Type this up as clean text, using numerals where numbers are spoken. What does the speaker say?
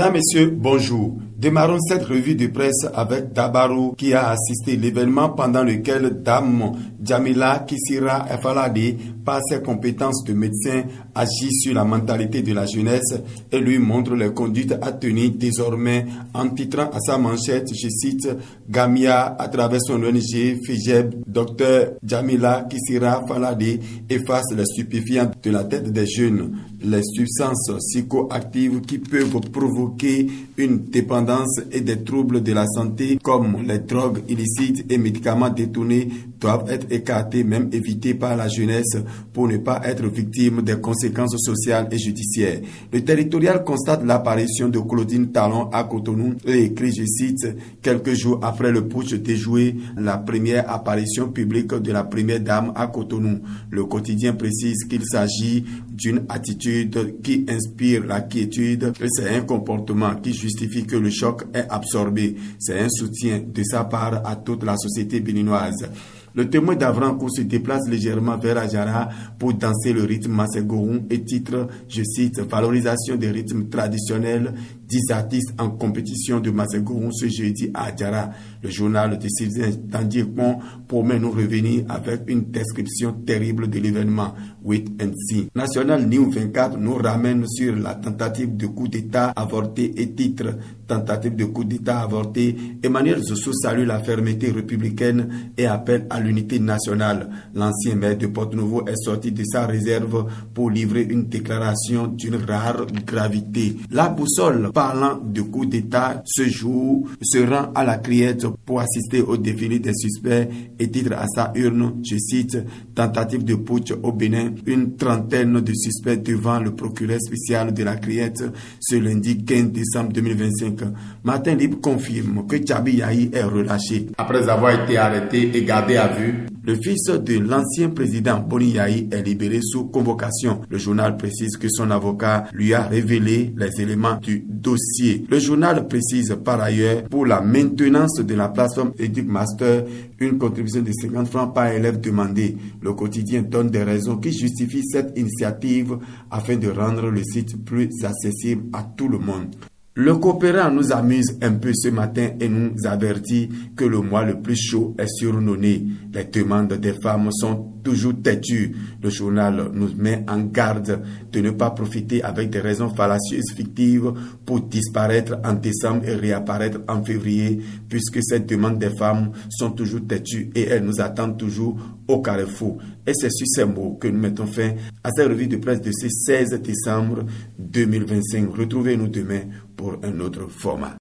Mesdames, Messieurs, bonjour. Démarrons cette revue de presse avec Dabarou qui a assisté à l'événement pendant lequel Dame Djamila Kissira Falade, par ses compétences de médecin, agit sur la mentalité de la jeunesse et lui montre les conduites à tenir désormais en titrant à sa manchette, je cite, Gamia à travers son ONG FIGEB, Dr Djamila Kissira Falade efface les stupéfiants de la tête des jeunes, les substances psychoactives qui peuvent provoquer une dépendance et des troubles de la santé comme les drogues illicites et médicaments détournés doivent être écartés, même évités par la jeunesse pour ne pas être victime des conséquences sociales et judiciaires. Le territorial constate l'apparition de Claudine Talon à Cotonou et écrit, je cite, quelques jours après le putsch déjoué, la première apparition publique de la première dame à Cotonou. Le quotidien précise qu'il s'agit d'une attitude qui inspire la quiétude et c'est un comportement qui justifie que le choc est absorbé. C'est un soutien de sa part à toute la société béninoise. Le témoin d'Avrancourt se déplace légèrement vers Adjara pour danser le rythme Masségoron et titre, je cite, valorisation des rythmes traditionnels, 10 artistes en compétition de Masségoron ce jeudi à Adjara. Le journal de Sylvain Tandier-Pont promet nous revenir avec une description terrible de l'événement. Wait and see. National News 24 nous ramène sur la tentative de coup d'État avorté et titre, tentative de coup d'État avorté. Emmanuel Zosso salue la fermeté républicaine et appelle à l'unité nationale. L'ancien maire de Porto-Novo est sorti de sa réserve pour livrer une déclaration d'une rare gravité. La boussole parlant de coup d'État ce jour se rend à la Criette pour assister au défilé des suspects et titre à sa urne, je cite, tentative de putsch au Bénin, une trentaine de suspects devant le procureur spécial de la Criette ce lundi 15 décembre 2025. Martin Libre confirme que Tchabi Yahi est relâché après avoir été arrêté et gardé à vue. Le fils de l'ancien président Boni Yahi est libéré sous convocation. Le journal précise que son avocat lui a révélé les éléments du dossier. Le journal précise par ailleurs pour la maintenance de la plateforme EducMaster une contribution de 50 francs par élève demandée. Le quotidien donne des raisons qui justifient cette initiative afin de rendre le site plus accessible à tout le monde. Le coopérant nous amuse un peu ce matin et nous avertit que le mois le plus chaud est sur nos nez. Les demandes des femmes sont toujours têtues. Le journal nous met en garde de ne pas profiter avec des raisons fallacieuses fictives pour disparaître en décembre et réapparaître en février, puisque ces demandes des femmes sont toujours têtues et elles nous attendent toujours au carrefour. Et c'est sur ces mots que nous mettons fin à cette revue de presse de ce 16 décembre 2025. Retrouvez-nous demain pour un autre format.